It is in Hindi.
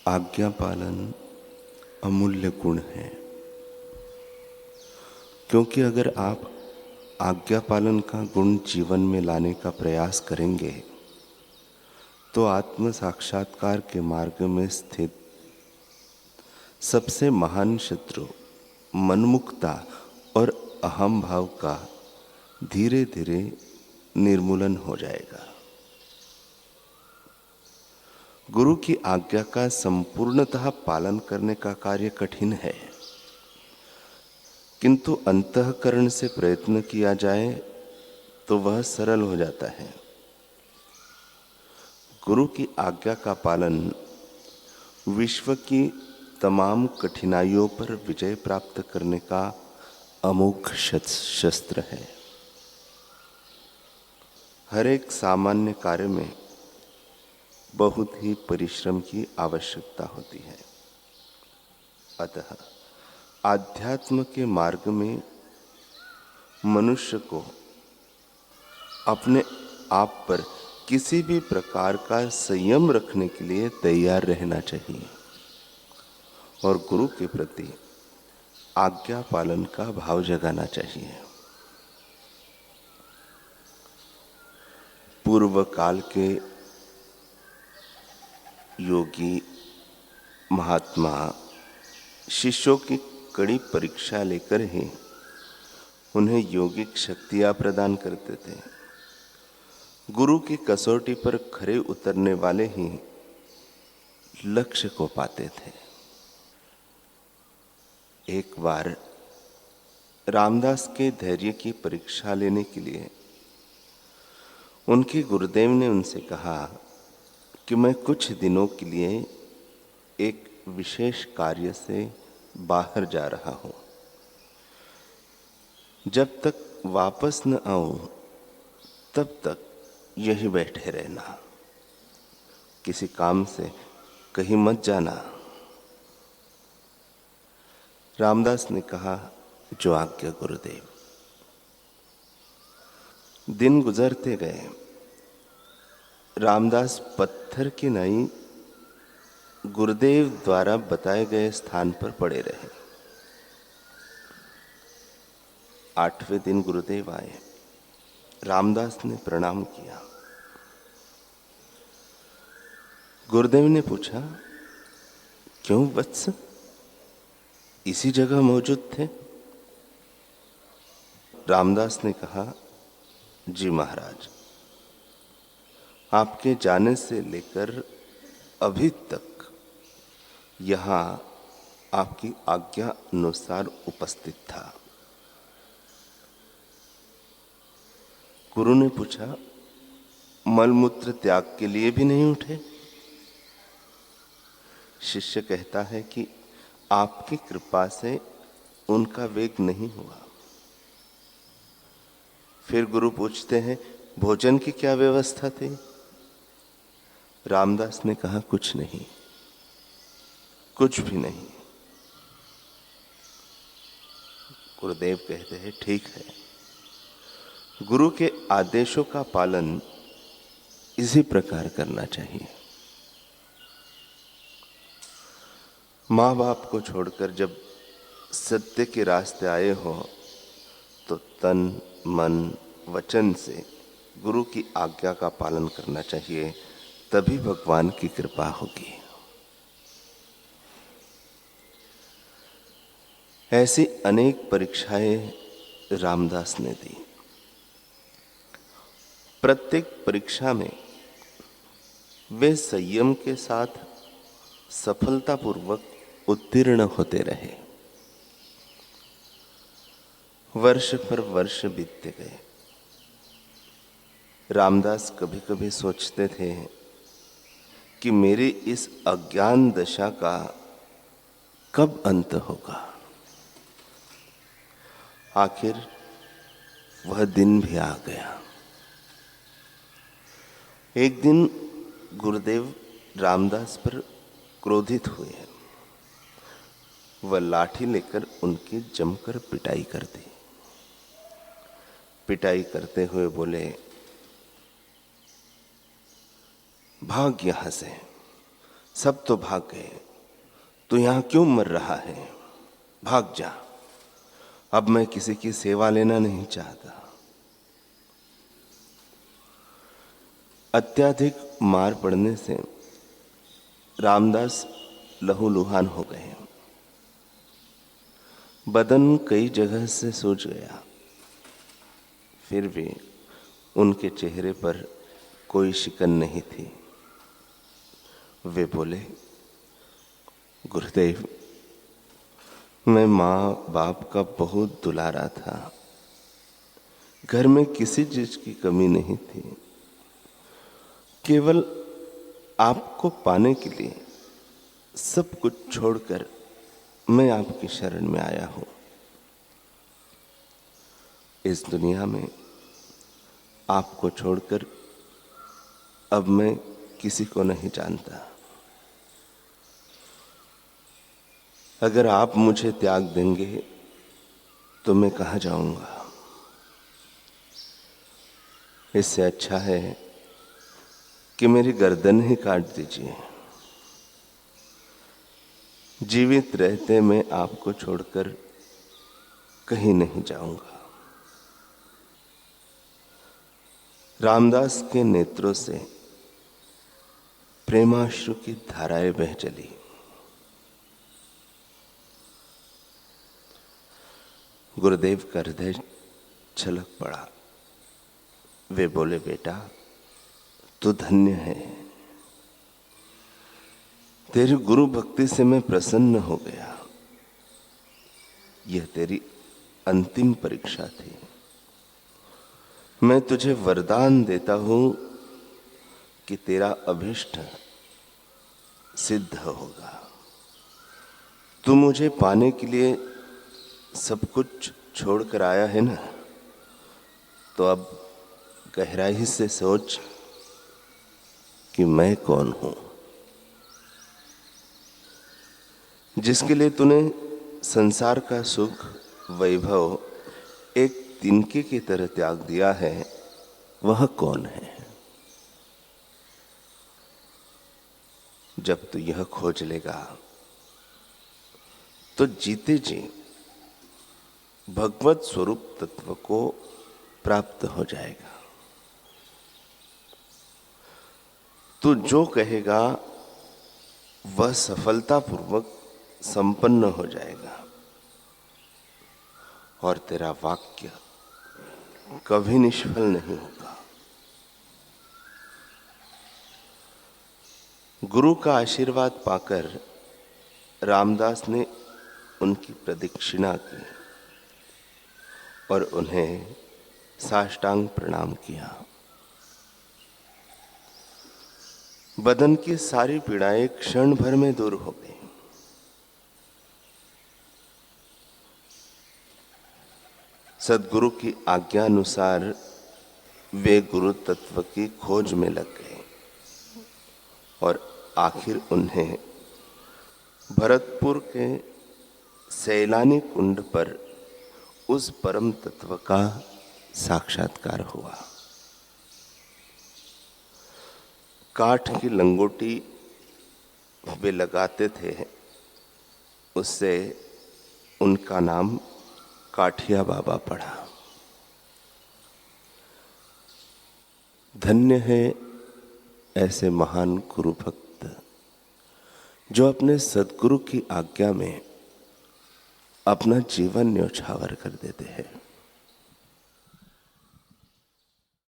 आज्ञा पालन अमूल्य गुण है, क्योंकि अगर आप आज्ञा पालन का गुण जीवन में लाने का प्रयास करेंगे तो आत्म साक्षात्कार के मार्ग में स्थित सबसे महान शत्रु मनमुक्ता और अहम भाव का धीरे धीरे निर्मूलन हो जाएगा। गुरु की आज्ञा का संपूर्णतः पालन करने का कार्य कठिन है, किंतु अंतःकरण से प्रयत्न किया जाए तो वह सरल हो जाता है। गुरु की आज्ञा का पालन विश्व की तमाम कठिनाइयों पर विजय प्राप्त करने का अमोघ शस्त्र है। हर एक सामान्य कार्य में बहुत ही परिश्रम की आवश्यकता होती है। अतः आध्यात्म के मार्ग में मनुष्य को अपने आप पर किसी भी प्रकार का संयम रखने के लिए तैयार रहना चाहिए और गुरु के प्रति आज्ञा पालन का भाव जगाना चाहिए। पूर्व काल के योगी महात्मा शिष्यों की कड़ी परीक्षा लेकर ही उन्हें योगिक शक्तियां प्रदान करते थे। गुरु की कसौटी पर खरे उतरने वाले ही लक्ष्य को पाते थे। एक बार रामदास के धैर्य की परीक्षा लेने के लिए उनके गुरुदेव ने उनसे कहा कि मैं कुछ दिनों के लिए एक विशेष कार्य से बाहर जा रहा हूं, जब तक वापस न आऊं तब तक यहीं बैठे रहना, किसी काम से कहीं मत जाना। रामदास ने कहा, जो आज्ञा गुरुदेव। दिन गुजरते गए। रामदास पत्थर की नाई गुरुदेव द्वारा बताए गए स्थान पर पड़े रहे। 8वें दिन गुरुदेव आए। रामदास ने प्रणाम किया। गुरुदेव ने पूछा, क्यों वत्स, इसी जगह मौजूद थे? रामदास ने कहा, जी महाराज, आपके जाने से लेकर अभी तक यहां आपकी आज्ञा अनुसार उपस्थित था। गुरु ने पूछा, मलमूत्र त्याग के लिए भी नहीं उठे? शिष्य कहता है कि आपकी कृपा से उनका वेग नहीं हुआ। फिर गुरु पूछते हैं, भोजन की क्या व्यवस्था थी? रामदास ने कहा, कुछ नहीं, कुछ भी नहीं। गुरुदेव कहते हैं, ठीक है, गुरु के आदेशों का पालन इसी प्रकार करना चाहिए। माँ बाप को छोड़कर जब सत्य के रास्ते आए हो तो तन मन वचन से गुरु की आज्ञा का पालन करना चाहिए, तभी भगवान की कृपा होगी। ऐसी अनेक परीक्षाएं रामदास ने दी। प्रत्येक परीक्षा में वे संयम के साथ सफलतापूर्वक उत्तीर्ण होते रहे। वर्ष पर वर्ष बीतते गए। रामदास कभी कभी सोचते थे कि मेरी इस अज्ञान दशा का कब अंत होगा। आखिर वह दिन भी आ गया। एक दिन गुरुदेव रामदास पर क्रोधित हुए। वह लाठी लेकर उनकी जमकर पिटाई कर दी। पिटाई करते हुए बोले, भाग यहां से, सब तो भाग गए, तू यहां क्यों मर रहा है? भाग जा, अब मैं किसी की सेवा लेना नहीं चाहता। अत्यधिक मार पड़ने से रामदास लहूलुहान हो गए। बदन कई जगह से सूज गया, फिर भी उनके चेहरे पर कोई शिकन नहीं थी। वे बोले, गुरुदेव, मैं माँ बाप का बहुत दुलारा था, घर में किसी चीज की कमी नहीं थी। केवल आपको पाने के लिए सब कुछ छोड़कर मैं आपकी शरण में आया हूं। इस दुनिया में आपको छोड़कर अब मैं किसी को नहीं जानता। अगर आप मुझे त्याग देंगे तो मैं कहां जाऊंगा? इससे अच्छा है कि मेरी गर्दन ही काट दीजिए। जीवित रहते मैं आपको छोड़कर कहीं नहीं जाऊंगा। रामदास के नेत्रों से प्रेमाश्रु की धाराएं बह चली। गुरुदेव का हृदय छलक पड़ा। वे बोले, बेटा, तू धन्य है। तेरी गुरु भक्ति से मैं प्रसन्न हो गया। यह तेरी अंतिम परीक्षा थी। मैं तुझे वरदान देता हूं कि तेरा अभिष्ट सिद्ध होगा। तू मुझे पाने के लिए सब कुछ छोड़कर आया है ना, तो अब गहराई से सोच कि मैं कौन हूं। जिसके लिए तूने संसार का सुख वैभव एक तिनके की तरह त्याग दिया है, वह कौन है? जब तू यह खोज लेगा तो जीते जी भगवत स्वरूप तत्व को प्राप्त हो जाएगा। तू जो कहेगा वह सफलतापूर्वक संपन्न हो जाएगा और तेरा वाक्य कभी निष्फल नहीं होगा। गुरु का आशीर्वाद पाकर रामदास ने उनकी प्रदक्षिणा की और उन्हें साष्टांग प्रणाम किया। बदन की सारी पीड़ाएं क्षण भर में दूर हो गई। सद्गुरु की आज्ञा अनुसार वे गुरु तत्व की खोज में लग गए और आखिर उन्हें भरतपुर के सैलानी कुंड पर उस परम तत्व का साक्षात्कार हुआ। काठ की लंगोटी वे लगाते थे, उससे उनका नाम काठिया बाबा पड़ा। धन्य है ऐसे महान गुरु भक्त जो अपने सद्गुरु की आज्ञा में अपना जीवन न्यौछावर कर देते हैं।